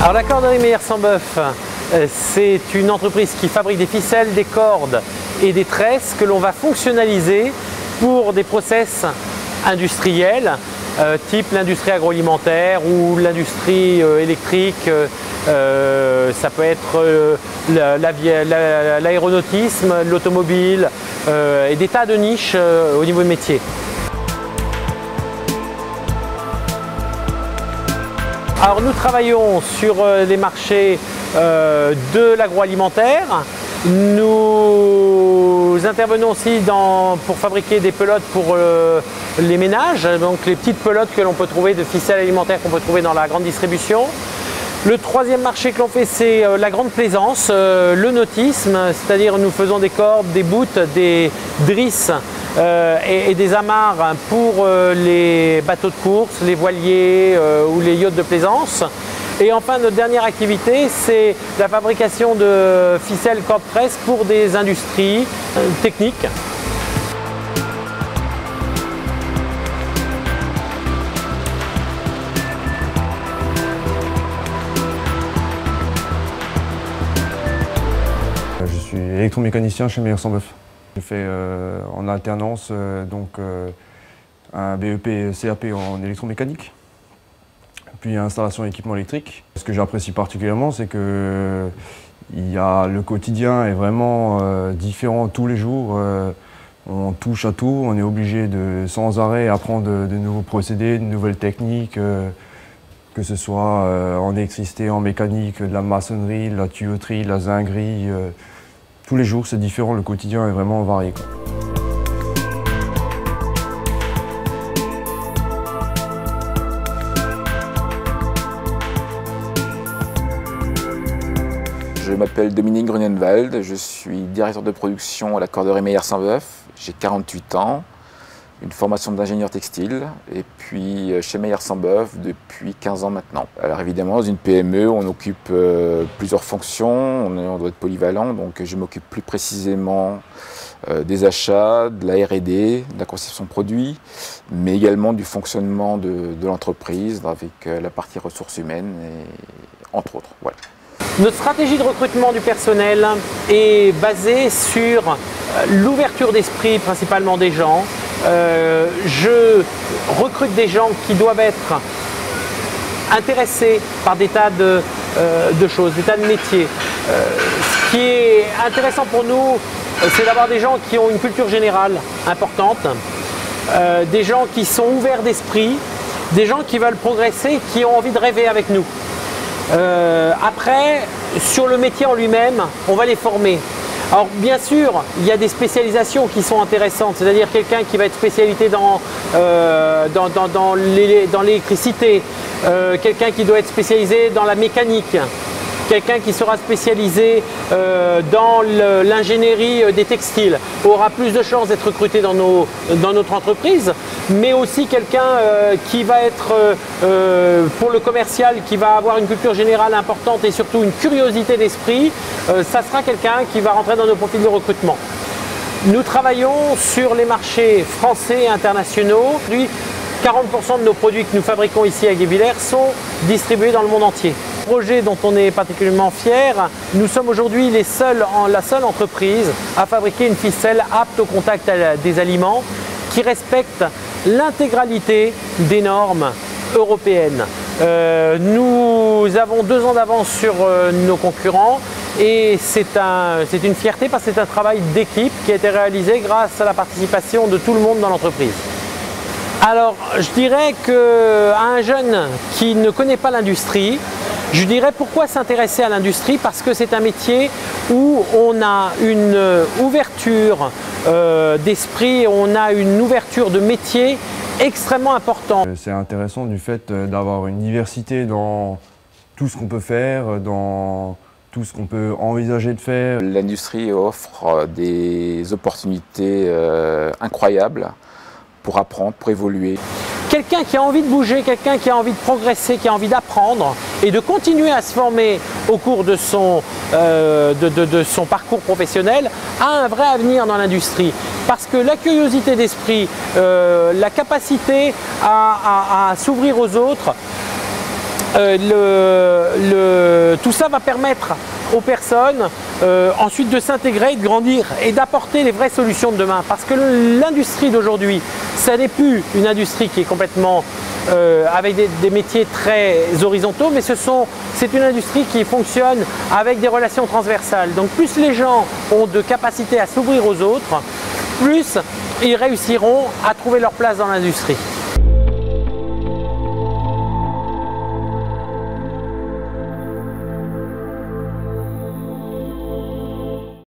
Alors la corderie Meyer-Sans-Boeuf, c'est une entreprise qui fabrique des ficelles, des cordes et des tresses que l'on va fonctionnaliser pour des process industriels, type l'industrie agroalimentaire ou l'industrie électrique. Ça peut être l'aéronautisme, l'automobile et des tas de niches au niveau de métier. Alors nous travaillons sur les marchés de l'agroalimentaire. Nous intervenons aussi pour fabriquer des pelotes pour les ménages, donc les petites pelotes que l'on peut trouver de ficelles alimentaires qu'on peut trouver dans la grande distribution. Le troisième marché que l'on fait, c'est la grande plaisance, le nautisme, c'est-à-dire nous faisons des cordes, des bouts, des drisses et des amarres pour les bateaux de course, les voiliers ou les yachts de plaisance. Et enfin, notre dernière activité, c'est la fabrication de ficelles cordes tresses pour des industries techniques. Je suis électromécanicien chez Meyer-Sans-Boeuf. Je fais en alternance un BEP et CAP en électromécanique, puis installation d'équipement électrique. Ce que j'apprécie particulièrement, c'est que le quotidien est vraiment différent tous les jours. On touche à tout, on est obligé de sans arrêt apprendre de nouveaux procédés, de nouvelles techniques, que ce soit en électricité, en mécanique, de la maçonnerie, de la tuyauterie, de la zinguerie. Tous les jours, c'est différent, le quotidien est vraiment varié. Je m'appelle Dominique Grunenwald, je suis directeur de production à la corderie Meyer-Sans-Boeuf. J'ai 48 ans, une formation d'ingénieur textile et puis chez Meyer-Sans-Boeuf depuis 15 ans maintenant. Alors évidemment, dans une PME, on occupe plusieurs fonctions, on doit être polyvalent, donc je m'occupe plus précisément des achats, de la R&D, de la conception de produits, mais également du fonctionnement de l'entreprise avec la partie ressources humaines, et, entre autres. Voilà. Notre stratégie de recrutement du personnel est basée sur l'ouverture d'esprit principalement des gens. Je recrute des gens qui doivent être intéressés par des tas de choses, des tas de métiers. Ce qui est intéressant pour nous, c'est d'avoir des gens qui ont une culture générale importante, des gens qui sont ouverts d'esprit, des gens qui veulent progresser, qui ont envie de rêver avec nous. Après, sur le métier en lui-même, on va les former. Alors bien sûr, il y a des spécialisations qui sont intéressantes, c'est-à-dire quelqu'un qui va être spécialisé dans l'électricité, quelqu'un qui doit être spécialisé dans la mécanique, quelqu'un qui sera spécialisé dans l'ingénierie des textiles aura plus de chances d'être recruté dans notre entreprise, mais aussi quelqu'un qui va être pour le commercial, qui va avoir une culture générale importante et surtout une curiosité d'esprit, ça sera quelqu'un qui va rentrer dans nos profils de recrutement. Nous travaillons sur les marchés français et internationaux. 40% de nos produits que nous fabriquons ici à Guebwiller sont distribués dans le monde entier. Projet dont on est particulièrement fier, nous sommes aujourd'hui la seule entreprise à fabriquer une ficelle apte au contact des aliments qui respecte l'intégralité des normes européennes. Nous avons 2 ans d'avance sur nos concurrents et c'est une fierté parce que c'est un travail d'équipe qui a été réalisé grâce à la participation de tout le monde dans l'entreprise. Alors, je dirais qu'à un jeune qui ne connaît pas l'industrie, je dirais pourquoi s'intéresser à l'industrie, parce que c'est un métier où on a une ouverture d'esprit, on a une ouverture de métier extrêmement importante. C'est intéressant du fait d'avoir une diversité dans tout ce qu'on peut faire, dans tout ce qu'on peut envisager de faire. L'industrie offre des opportunités incroyables pour apprendre, pour évoluer. Quelqu'un qui a envie de bouger, quelqu'un qui a envie de progresser, qui a envie d'apprendre et de continuer à se former au cours de son parcours professionnel a un vrai avenir dans l'industrie. Parce que la curiosité d'esprit, la capacité à s'ouvrir aux autres tout ça va permettre aux personnes ensuite de s'intégrer, de grandir et d'apporter les vraies solutions de demain. Parce que l'industrie d'aujourd'hui, ça n'est plus une industrie qui est complètement avec des métiers très horizontaux, mais c'est une industrie qui fonctionne avec des relations transversales. Donc plus les gens ont de capacité à s'ouvrir aux autres, plus ils réussiront à trouver leur place dans l'industrie.